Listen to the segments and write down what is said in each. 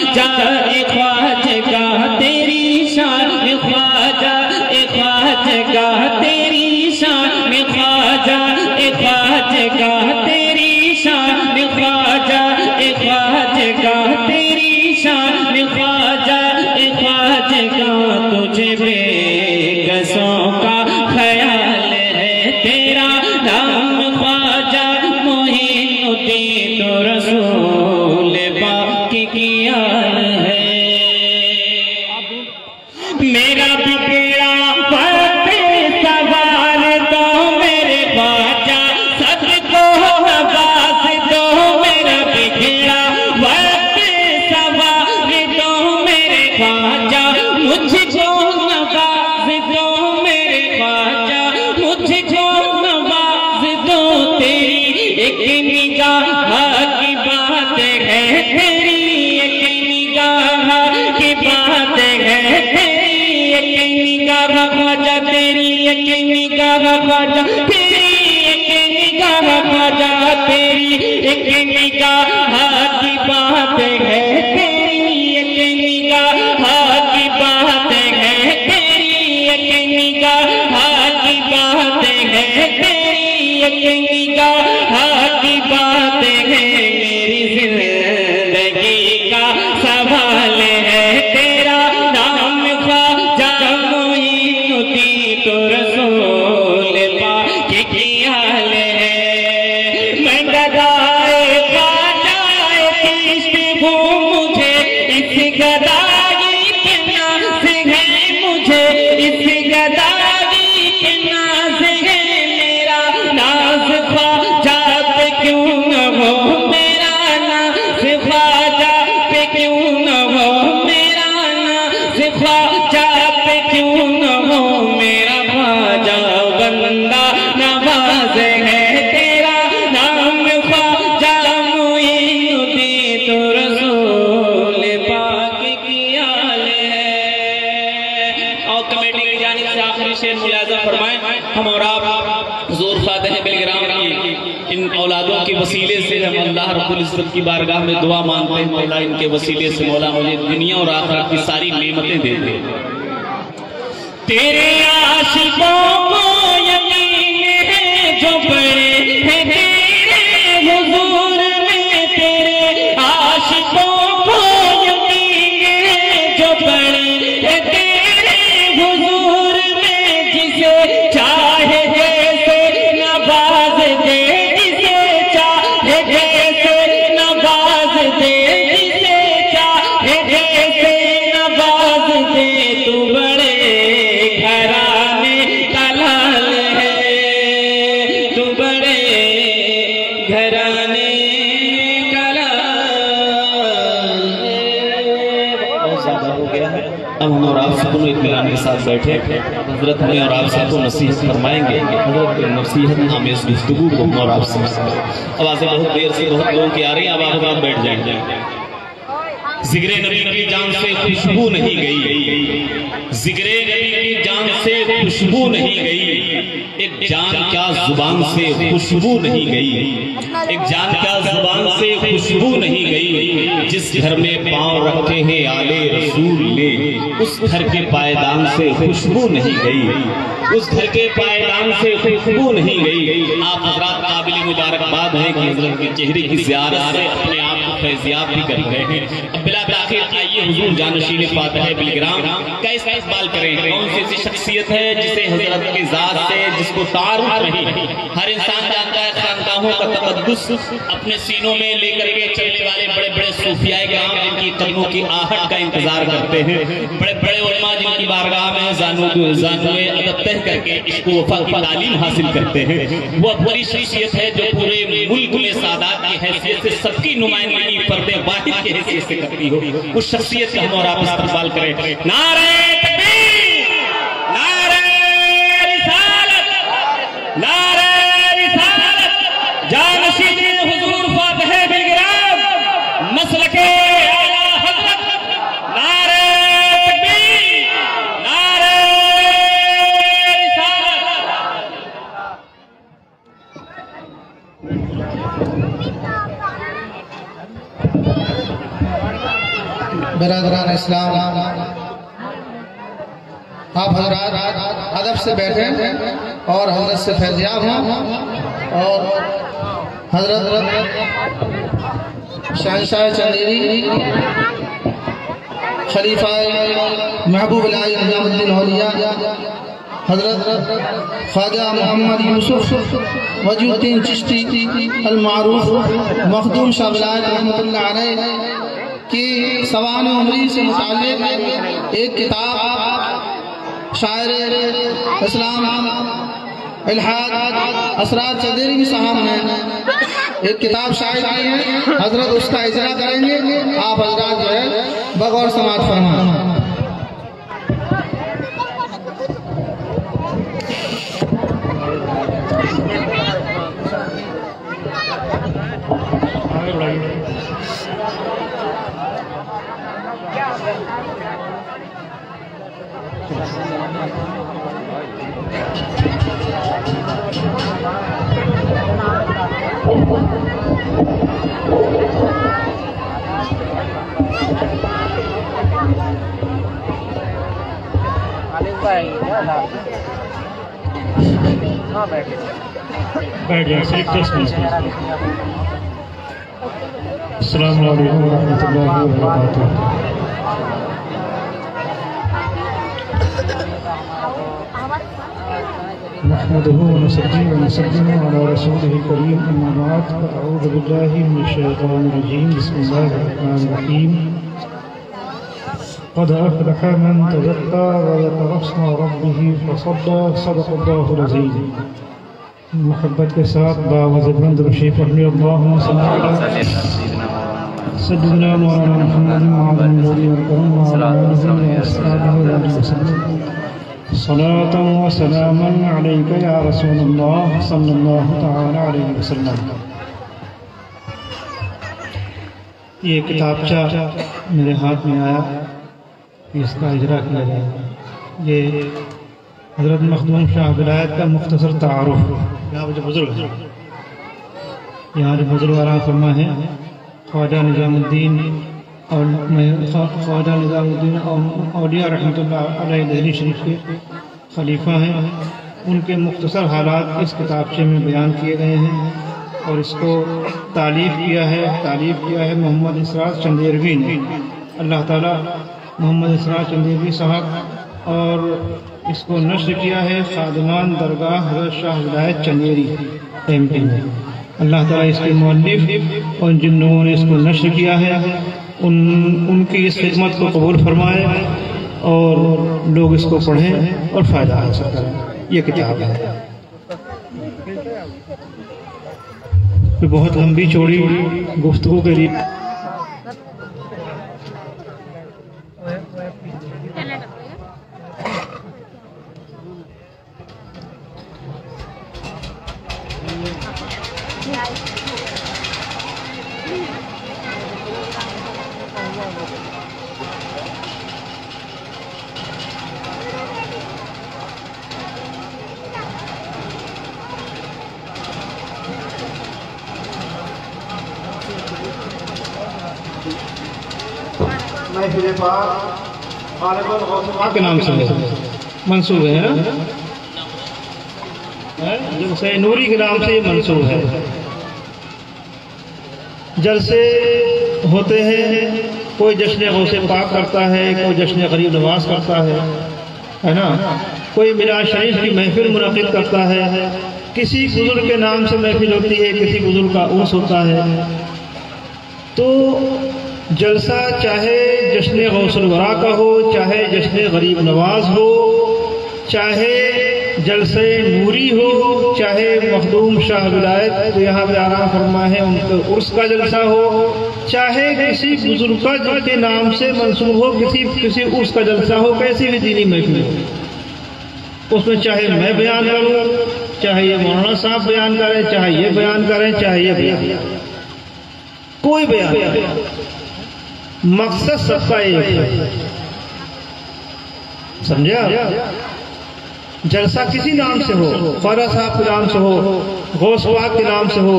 ख्वाजा ए ख्वाजा तेरी शान ख्वाजा ए ख्वाजा तेरी शान ख्वाजा ए ख्वाजा तेरी शान ख्वाजा ए ख्वाजा तेरी शान ख्वाजा ए ख्वाजा तुझे बेकसों का ख्याल है तेरा नाम ख्वाजा मोहिनुद्दीन तो रसूल बाकी की आल है। मेरा बिगड़ा वक्त सवाल दो मेरे ख्वाजा सबको आवाज दो मेरा बिगड़ा वक्त सवाल दो मेरे ख्वाजा मुझको नवाज दो मेरे ख्वाजा मुझको नवाज दो तेरी एक निगाह की बात है तेरी एक निगाह की बात है तेरी एक निगाह ख्वाजा तेरी एक निगाह ख्वाजा तेरी एक निगाह ख्वाजा तेरी एक निगाह की बात है तेरी एक निगाह की बात है तेरी एक निगाह की बात है तेरी एक निगाह की बात है मेरी जिंदगी का सवाल है तेरा नाम ख्वाजा मोहिनुद्दीन तो रसूल पाकी की आल है। मैं गदाए ख्वाजा इश्क हो मुझे इस गदाई के नाज है मुझे इस गदाई के नाज है मेरा नाज ख्वाजा पे क्यों न हो मेरा नाज ख्वाजा पे क्यों न हो मेरा नाज ख्वाजा पे क्यों न हो मेरा ख्वाजा बंदा नवाज है तेरा नाम ख्वाजा मोहिनुद्दीन तो रसूल पाक की आल है। और कमेटी की जानिब से आखिरी शेर मुलाजा फरमाएं। हम और आप हुजूर फातिह बिलग्राम की इन औलादों के वसीले से हम अल्लाह रब्बुल इज्जत की बारगाह में दुआ मांगते हैं मौला इनके वसीले से मौला मुझे दुनिया और आखिरत की सारी नेमतें दे दे। तेरे आशिकों को यकीन है जो बड़े हैं तेरे हुजूर में तेरे आशिकों को यकीन है जो बड़े हैं तेरे हुजूर में जिसे चाहे जैसे नवाज दे जिसे चाहे जैसे नवाज दे जिसे चाहे जैसे नवाज दे तू बड़े घराने का लाल है तू बड़े घराने का लाल है। बहुत ज्यादा हो गया है। अब हम और आप सबको इत्मीनान के साथ बैठे हजरत हमें और आप सबको नसीहत फरमाएंगे। हजरत नसीहत आमेज गुफ्तगू को हम और आप समझ आवाज़ें बहुत देर से बहुत लोगों की आ रही हैं। अब आप बैठ जाएंगे। जिक्र नबी की जान से खुशबू नहीं गई जिक्र नबी की जान से खुशबू नहीं गई एक जान क्या जुबान से खुशबू नहीं गई एक जान क्या जुबान से खुशबू नहीं गई जिस घर में पांव रखे हैं आले रसूल ने उस घर के पायदान से खुशबू नहीं गई उस घर के पायदान से खुशबू नहीं गई। आप हजरात काबिल मुबारकबाद हैं कि हजरत के चेहरे की ज़ियारत से अपने आप को फैज़याब भी कर रहे हैं। अब बिला आखिर आइए हुजूर जानशीन फातिह बिलग्राम का इस्तेमाल करें। कौन सी ऐसी शख्सियत है जिसे हजरत की ज़ात से जिसको तारुफ नहीं हर इंसान जानता है। खानकाहों का तक़द्दुस अपने सीनों में लेकर के चलने वाले बड़े बड़े सूफियाए किराम जिनकी कदमों की आहट का इंतजार करते हैं। बड़े बड़े उलमा जिनकी बारगाह में जानवे अदब तय करके इश्क़ वफ़ा की तालीम हासिल करते हैं। वो बड़ी शख्सियत है जो पूरे मुल्क में सादात की हैसियत से सबकी नुमाइंदगी फर्द वाहिद की हैसियत से करती हो। उस शख्सियत का हम और आप इस्तेमाल करें। नारे तकबीर नारे रिसालत नारे रिसालत जानशीन हुजूर फातिह बिलग्राम मसलके आला हज़रत नारे तकबीर नारे रिसालत। बिरादरान इस्लाम, आप हजरात अदब से बैठें और हजरत से फैज़याब हों। और हजरत शहंशाह चंदेरी खलीफा महबूब इलाही निज़ामुद्दीन औलिया हजरत ख्वाजा मोहम्मद यूसुफ वजूद्दीन चिश्ती अल मारूफ मखदूम शाह विलायत रहमतुल्लाह अलैह की सवान उमरी से मुताल्लिक़ एक किताब शायर इस्लाम इल्हाद असरार चंदेरी साहब ने एक किताब शायर की है। हजरत उसका इजरा करेंगे। आप हजरात जो है बगौर समात फरमाएं। बैठ जाए। अस्सलामु अलैकुम वरहमतुल्लाहि वबरकातुहू। नहमदुहु व नस्तईनुहु व नसल्लिमु अला रसूलिहिल करीम, अम्मा बाद, अऊज़ु बिल्लाहि मिनश शैतानिर रजीम, बिस्मिल्लाहिर रहमानिर रहीम। क़द अफ़लह मन तज़क्का व ज़करा इस्म रब्बिह फ़सल्ला, सदक़ल्लाहुल अज़ीम। मोहब्बत के साथ बावज़ुबंद रुशी पढ़ने अल्लाहुम्मा सल्लि अला सय्यिदिना मौलाना मुहम्मदिन आज़म नूरी वल करम व अला आलिहि व अस्हाबिहि वसल्लम। सलातन व सलामन अलैका या रसूलल्लाह सल्लल्लाहु तआला अलैहि वसल्लम। ये किताबचा मेरे हाथ में आया, इसका इजरा किया जाए। ये हज़रत मखदूम शाह विलायत का मुख्तसर तारुफ। यहाँ जो बुजुर्ग हैं, यहाँ जो बुजुर्ग आराम फरमा है, ख्वाजा निज़ामुद्दीन और ख्वाजा निज़ामुद्दीन औलिया रहमतुल्लाह अलैह दिल्ली शरीफ के खलीफा हैं। उनके मुख्तसर हालात इस किताबचे में बयान किए गए हैं और इसको तालीफ़ किया है मोहम्मद इसरार चंदेरवी ने। अल्लाह ताला मोहम्मद इसरार चंदेरवी साहब और इसको नश्र किया है खादिमान दरगाह हज़रत शाह विलायत चंदेरी MP में। अल्लाह ताला इसके मुअल्लिफ और जिन लोगों ने इसको नश्र किया है उनकी इस खिदमत को कबूल फरमाए और लोग इसको पढ़ें और फ़ायदा हासिल करें। ये किताब है, बहुत लंबी चौड़ी गुफ्तगू के लिए के नाम से मंसूब है ना, जलसे नूरी के नाम से मंसूब है। जलसे होते हैं, कोई जश्न गौसे पाक करता है, कोई जश्न गरीब नवाज करता है ना, कोई मिलाद शरीफ की महफिल मुनक़िद करता है, किसी बुजुर्ग के नाम से महफिल होती है, किसी बुजुर्ग का उर्स होता है। तो जलसा चाहे जश्न गौसुल वरा का हो, चाहे जश्न गरीब नवाज हो, चाहे जलसे नूरी हो, चाहे मखदूम शाह विलायत तो यहाँ पे आराम फरमा है उनके उर्स का जलसा हो, चाहे किसी बुजुर्ग का जिनके नाम से मंसूब हो किसी उर्स का जलसा हो, कैसी भी दीनी महफिल हो, उसमें चाहे मैं बयान करूँ, चाहे ये मौलाना साहब बयान करें, चाहे ये बयान करें, चाहे ये बयान कोई बयान करें, मकसद सबका एक है। समझा? जलसा किसी नाम से हो, ख्वाजा साहब के नाम से हो, गौस पाक के नाम से हो,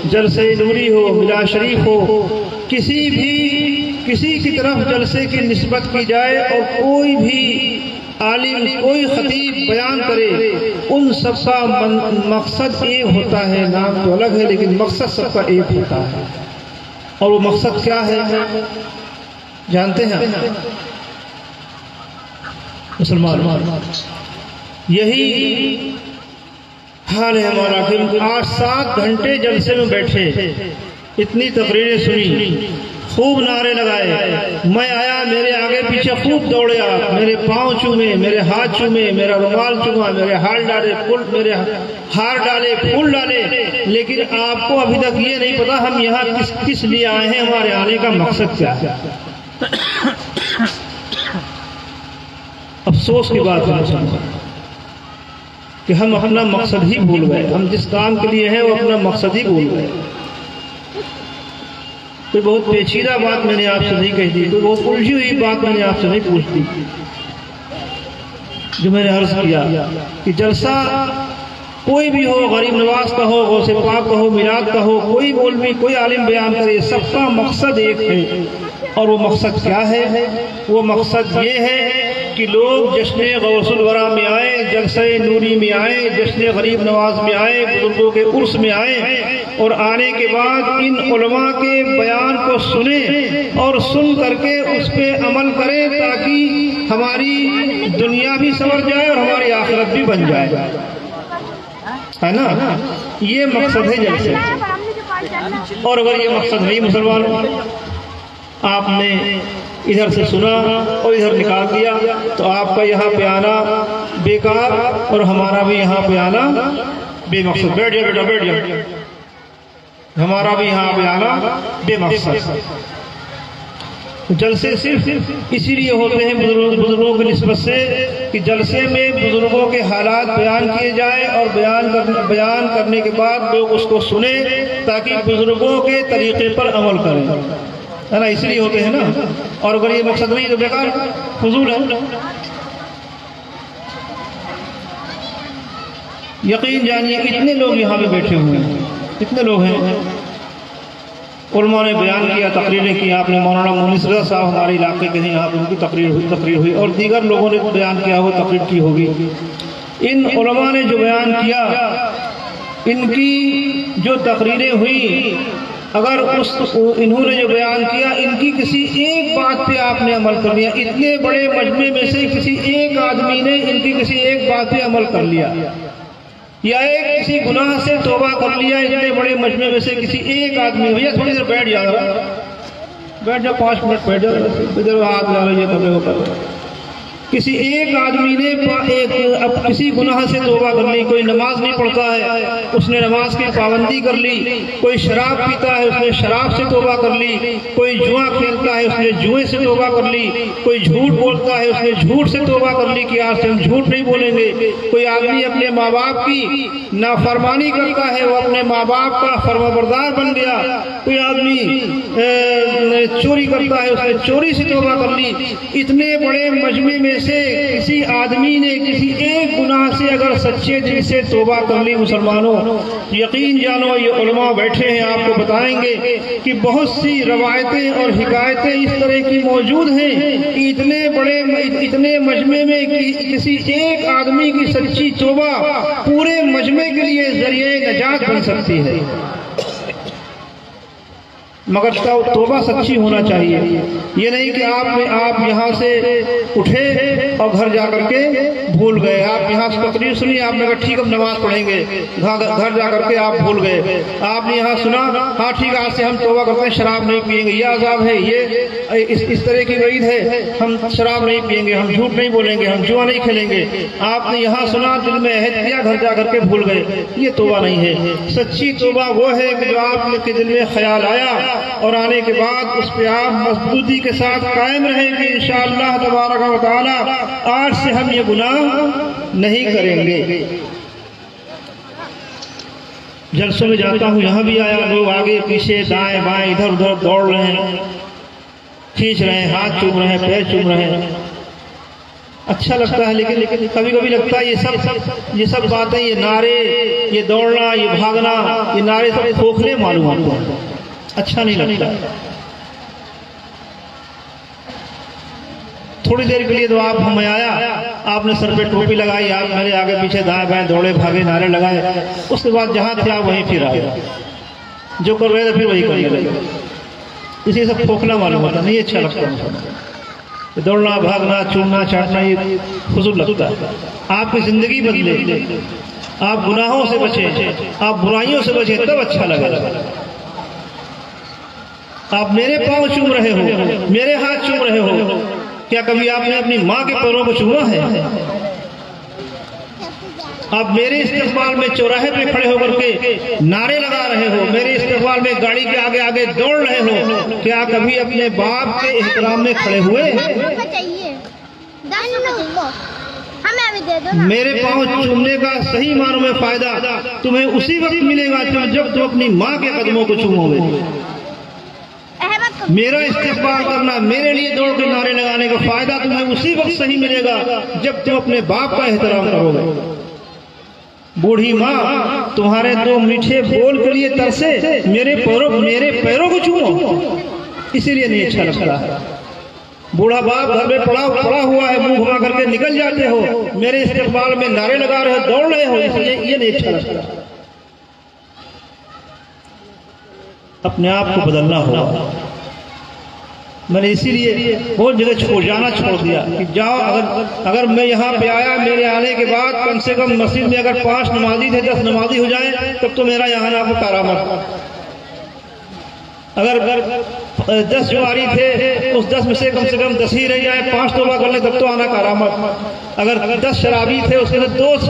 जलसे नूरी हो, मिलाद शरीफ हो, किसी भी किसी की तरफ जलसे की निस्बत की जाए और कोई भी आलिम कोई खतीब बयान करे, उन सबका मकसद एक होता है, नाम तो अलग है लेकिन मकसद सबका एक होता है। और वो मकसद क्या है जानते हैं मुसलमान? यही हाल है हमारा कि 8-7 घंटे जलसे में बैठे, इतनी तकरीरें सुनी, खूब नारे लगाए, मैं आया, मेरे आगे पीछे खूब दौड़े आप, मेरे पांव चूमे, मेरे हाथ चूमे, मेरा रुमाल चूमा, मेरे हार डाले, फूल मेरे हार डाले, फूल डाले, लेकिन आपको अभी तक ये नहीं पता हम यहाँ किस लिए आए हैं, हमारे आने का मकसद क्या है। अफसोस की बात है कि हम अपना मकसद ही भूल गए, हम जिस काम के लिए हैं वो अपना मकसद ही भूल गए। कोई बहुत पेचीदा बात मैंने आपसे नहीं कह दी, कोई बहुत उलझी हुई बात मैंने आपसे नहीं पूछ दी, जो मैंने अर्ज किया कि जलसा कोई भी हो, गरीब नवाज का हो, गौसे पाक का हो, मिलाद का हो, कोई मौलवी कोई आलिम बयान करे, सबका मकसद एक है। और वो मकसद क्या है? वो मकसद ये है कि लोग जश्न गौसुल वरा में आए, जलसे नूरी में आए, जश्न गरीब नवाज में आए, बुजुर्गों के उर्स में आए और आने के बाद इन उलमा के बयान को सुने और सुन करके उस पर अमल करें, ताकि हमारी दुनिया भी संवर जाए और हमारी आखिरत भी बन जाए, है ना? ये मकसद है जलसे। और अगर ये मकसद नहीं मुसलमान, आपने इधर से सुना और इधर निकाल दिया, तो आपका यहाँ पे आना बेकार और हमारा भी यहाँ पे आना बेमकसद। बैठ जा बेटा, बैठ जा, हमारा भी यहाँ पे आना बेमकसद। जलसे सिर्फ इसीलिए होते हैं बुजुर्गों की निस्बत से कि जलसे में बुजुर्गों के हालात बयान किए जाए और बयान करने के बाद लोग उसको सुने, ताकि बुजुर्गों के तरीके पर अमल करें, है ना? इसलिए होते हैं ना। और अगर ये मकसद नहीं तो बेकार फजूल है। यकीन जानिए इतने लोग यहाँ पे बैठे हुए हैं, इतने लोग हैं, उलमा ने बयान किया, तकरीरें की, आपने मौलाना मुनीस रज़ा साहब हमारे इलाके के हैं, यहाँ पे उनकी तकरीर हुई और दीगर लोगों ने बयान किया हो, तकरीर की होगी। इन उलमा ने जो बयान किया, इनकी जो तकरीरें हुई, अगर इन्होंने जो बयान किया, इनकी किसी एक बात पे आपने अमल कर लिया, इतने बड़े मजमे में से किसी एक आदमी ने इनकी किसी एक बात पे अमल कर लिया, या एक किसी गुनाह से तौबा कर लिया, इतने बड़े मजमे में से किसी एक आदमी, भैया थोड़ी देर बैठ जाओ, बैठ जाओ, 5 मिनट बैठ जाओ, इधर हाथ डालो, ये कर लो। किसी एक आदमी ने अब किसी गुनाह से तौबा कर ली, कोई नमाज नहीं पढ़ता है, उसने नमाज की पाबंदी कर ली, कोई शराब पीता है, उसने शराब से तौबा कर ली, कोई जुआ खेलता है, उसने जुए से तौबा कर ली, कोई झूठ बोलता है, उसने झूठ से तौबा कर ली कि आज से हम झूठ नहीं बोलेंगे, कोई आदमी अपने माँ बाप की नाफरमानी करता है, वो अपने माँ बाप का फरमाबरदार बन गया, कोई आदमी चोरी करता है, उसने चोरी से तौबा कर ली। इतने बड़े मजमे में से किसी आदमी ने किसी एक गुनाह से अगर सच्चे दिल से तौबा कर ली, मुसलमानों यकीन जानो ये उलमा बैठे हैं, आपको बताएंगे कि बहुत सी रवायतें और हिकायतें इस तरह की मौजूद हैं कि इतने मजमे में किसी एक आदमी की सच्ची तौबा पूरे मजमे के लिए जरिए नजात बन सकती है। मगर तौबा सच्ची होना चाहिए, ये नहीं कि आप यहाँ से उठे और घर जाकर के भूल गए। आप यहाँ से तकरीर सुनी, आपने कहा ठीक अब नमाज पढ़ेंगे, घर जाकर के आप भूल गए। आपने यहाँ सुना, हाँ ठीक आज से हम तौबा करते हैं, शराब नहीं पिएंगे, ये अजाब है, ये इस तरह की वईद है, हम शराब नहीं पिएंगे, हम झूठ नहीं बोलेंगे, हम जुआ नहीं खेलेंगे। आपने यहाँ सुना, दिल में अहद किया, घर जाकर के भूल गए, ये तौबा नहीं है। सच्ची तौबा वो है कि जो आपके दिल में ख्याल आया और आने के बाद उस पर आप मजबूती के साथ कायम रहेंगे इंशाअल्लाह तबारक व तआला। आज से हम ये गुनाह नहीं करेंगे। जलसों में जाता हूँ, यहाँ भी आया, लोग आगे पीछे दाएं बाएं इधर उधर दौड़ रहे हैं, खींच रहे हैं, हाथ चूम रहे हैं, पैर चूम रहे हैं। अच्छा लगता है, लेकिन कभी कभी लगता है ये सब बातें, ये नारे, ये दौड़ना, ये भागना, ये नारे सब खोखले मालूम होते हैं, अच्छा नहीं लगता। थोड़ी देर के लिए तो आप हमें आया, आपने सर पे टोपी लगाई, आप मेरे आगे पीछे दाएं बाएं दौड़े भागे, नारे लगाए। उसके बाद जहाँ थे आप वहीं फिर आए, जो कर रहे थे फिर वही करने लगे। इसी सब खोखला मालूम होता, नहीं अच्छा लगता। दौड़ना, भागना, चूमना, चाटना ये फजूल लगता है। आपकी जिंदगी बदले, आप गुनाहों से बचें, आप बुराइयों से बचें, तब अच्छा लगेगा। आप मेरे पाँव चूम रहे हो, मेरे हाथ चूम रहे हो, क्या कभी आपने अपनी माँ के पैरों को चूमा है? आप मेरे इस्तेमाल में चौराहे पे खड़े होकर के नारे लगा रहे हो, मेरे इस्तेमाल में गाड़ी के आगे आगे दौड़ रहे हो, क्या कभी अपने बाप के एहतराम में खड़े हुए? मेरे पाँव चूमने का सही मानों में फायदा तुम्हें उसी वक्त मिलेगा जब तुम अपनी माँ के कदमों को चूमोगे। मेरा इस्तेमाल करना, मेरे लिए दौड़ के नारे लगाने का फायदा तुम्हें उसी वक्त सही मिलेगा जब तुम अपने बाप का एहतराम करोगे। बूढ़ी माँ तुम्हारे दो मीठे बोल के लिए तरसे, मेरे पैरों को चूमो, इसीलिए नहीं अच्छा लगता है। बूढ़ा बाप घर में पड़ा हुआ है, मुंह घुमा करके निकल जाते हो, मेरे इस्तेमाल में नारे लगा रहे हो, दौड़ रहे हो, इसलिए ये नहीं अच्छा लगता। अपने आप को बदलना होगा। मैंने इसीलिए बहुत जगह जाना छोड़ दिया कि जाओ, अगर मैं यहाँ पे आया, मेरे आने के बाद कम से कम मस्जिद में अगर 5 नमाजी थे 10 नमाजी हो जाए तब तो मेरा यहाँ ना करामत। अगर 10 जुआरी थे उस 10 में से कम 10 ही रह जाए, 5 तौबा कर ले तब तो आना करामत। अगर 10 शराबी थे उसमें से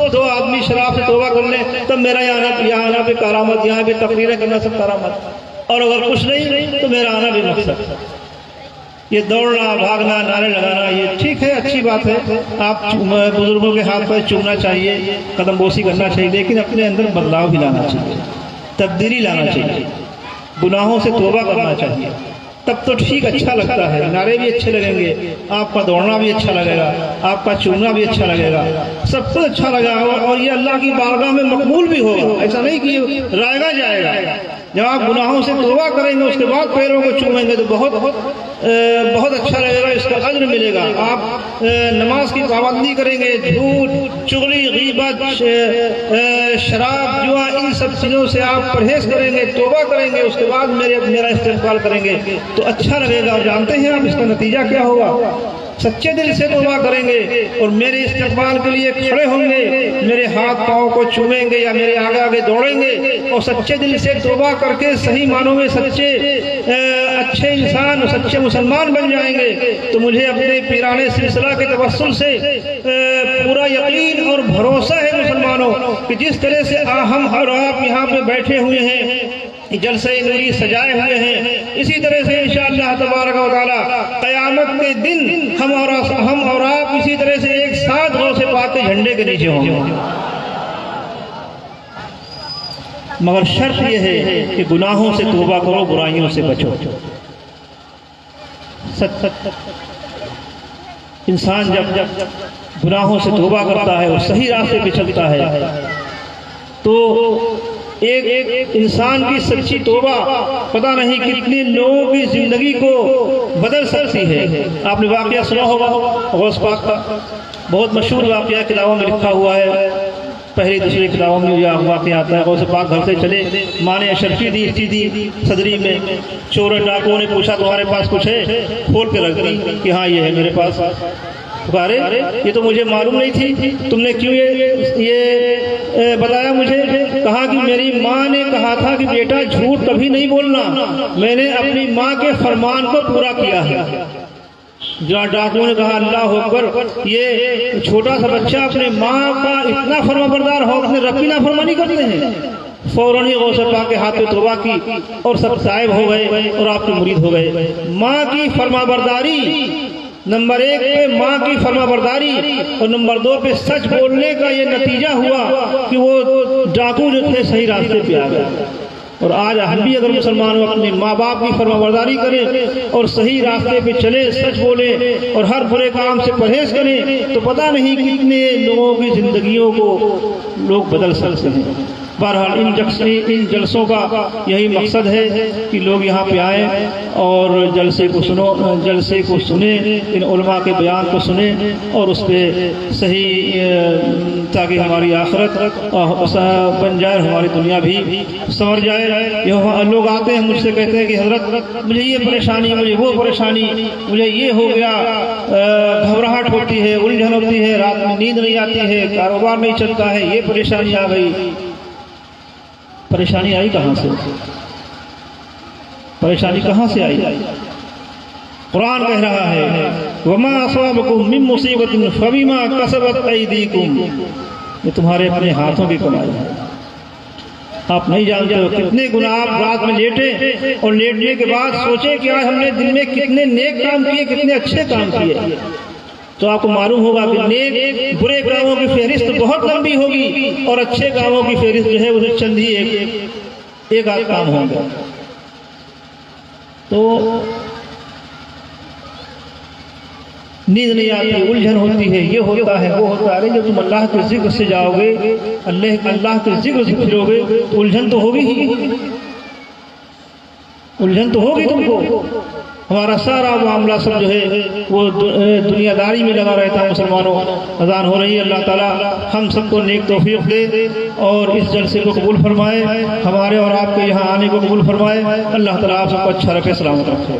2 आदमी शराब से तौबा कर ले तब मेरा यहाँ आना पे करामत, यहाँ पे तकरीरें करना सब करामत। और अगर कुछ नहीं तो मेरा आना भी मकसद। ये दौड़ना, भागना, नारे लगाना ये ठीक है, अच्छी बात है। आप बुजुर्गों के हाथ पर चूमना चाहिए, कदम बोसी करना चाहिए, लेकिन अपने अंदर बदलाव भी लाना चाहिए, तब्दीली लाना चाहिए, गुनाहों से तौबा करना चाहिए, तब तो ठीक अच्छा लगता है। नारे भी अच्छे लगेंगे, आपका दौड़ना भी अच्छा लगेगा, आपका चूमना भी अच्छा लगेगा, सब कुछ अच्छा लगेगा और ये अल्लाह की बारगाह में मकबूल भी होगा। ऐसा नहीं कि रायगा जाएगा। जब आप गुनाहों से तौबा करेंगे उसके बाद पैरों को चूमेंगे तो बहुत अच्छा लगेगा, इसका अज्र मिलेगा। आप नमाज की पाबंदी करेंगे, झूठ, चुगली, गीबत, शराब, जुआ, इन सब चीज़ों से आप परहेज करेंगे, तौबा करेंगे, उसके बाद मेरा इस्तेमाल करेंगे तो अच्छा लगेगा। और जानते हैं आप इसका नतीजा क्या होगा? सच्चे दिल से तौबा करेंगे और मेरे इस्तेमाल के लिए खड़े होंगे, मेरे हाथ पाँव को चूमेंगे या मेरे आगे आगे दौड़ेंगे और सच्चे दिल से तौबा करके सही मानों में सच्चे अच्छे इंसान, सच्चे मुसलमान बन जाएंगे तो मुझे अपने पीराने सिलसिला के तवस्सुल से पूरा यकीन और भरोसा है मुसलमानों कि जिस तरह से हम और आप यहाँ पे बैठे हुए हैं, जलसे नूरी सजाए हुए हैं, इसी तरह से इंशाअल्लाह तबारक व तआला क़यामत के दिन हम और आप इसी तरह से एक साथ गौसे पाक के झंडे के नीचे होंगे। मगर शर्त यह है कि गुनाहों से तौबा करो, बुराइयों से बचो। इंसान जब गुनाहों से तौबा करता है और सही रास्ते पे चलता है तो एक इंसान की सच्ची तौबा पता नहीं कितने लोगों की जिंदगी को बदल सकती है। आपने वाकया सुना होगा गौस पाक का, बहुत मशहूर वाकया किताबों में लिखा हुआ है, पहली दूसरी किताबों में यह वाकया आता है। गौस पाक घर से चले, माँ ने अशरफी दी सदरी में, चोर डाकुओं ने पूछा तुम्हारे पास कुछ है? खोल के रख दी कि हाँ ये है मेरे पास। पुकारे, ये तो मुझे मालूम नहीं थी, तुमने क्यों ये बताया मुझे? कहा कि मेरी माँ ने कहा था कि बेटा झूठ कभी नहीं बोलना, मैंने अपनी माँ के फरमान को पूरा किया है। जहाँ डाकुओं ने कहा अल्लाह अकबर, ये छोटा सा बच्चा अपने माँ का इतना फरमाबरदार हो, अपने रब की नाफरमानी करते हैं। फौरन ही गौसे पाक के हाथ में तौबा की और सब साहिब हो गए और आपके मुरीद हो गए। माँ की फरमाबरदारी नंबर 1 पे, माँ की फरमाबरदारी, और नंबर 2 पे सच बोलने का ये नतीजा हुआ कि वो डाकू जो थे सही रास्ते पे आ गए। और आज हम भी अगर मुसलमान अपने माँ बाप की फरमाबरदारी करें और सही रास्ते पे चले, सच बोले और हर बुरे काम से परहेज करें तो पता नहीं कितने लोगों की जिंदगियों को लोग बदल सकते हैं। बहरहाल इन जलसों का यही मकसद है कि लोग यहाँ पे आए और जलसे को सुने, इन उलमा के बयान को सुने और उस पर सही, ताकि हमारी आखिरत बन जाए, हमारी दुनिया भी संवर जाए। ये लोग आते हैं मुझसे कहते हैं कि हजरत मुझे ये परेशानी, मुझे वो परेशानी, मुझे ये हो गया, घबराहट होती है, उलझन होती है, रात में नींद नहीं आती है, कारोबार नहीं चलता है, ये परेशानी आ गई। परेशानी आई कहाँ से? परेशानी कहाँ से आई? कुरान कह रहा है वमा असाबकुम मिन मुसीबतिन फबिमा कसबत अयदीकुम, ये तुम्हारे अपने हाथों की कमाई है। आप नहीं जानते हो कितने गुनाह आप रात में लेटे और लेटने के बाद सोचे कि आज हमने दिन में कितने नेक काम किए, कितने अच्छे काम किए, तो आपको मालूम होगा कि नेक बुरे कामों की फहरिस्त बहुत लंबी होगी और अच्छे कामों की फहरिस्त जो है उसे चंद ही एक आध काम होगा। तो नींद नहीं आती, उलझन होती है, ये होता है, वो होता है। अरे जब तुम अल्लाह के जिक्र से जाओगे, अल्लाह के जिक्र से फिरोगे तो उलझन तो होगी ही, उलझन तो होगी तुमको। हमारा सारा मामला सब जो है वो दुनियादारी में लगा रहता है। मुसलमानों, अज़ान हो रही है, अल्लाह ताला हम सबको नेक तौफीक दे और इस जलसे को कबूल फरमाए, हमारे और आपके यहाँ आने को कबूल फरमाए। अल्लाह ताला आप सबको अच्छा रखे, सलामत रखे।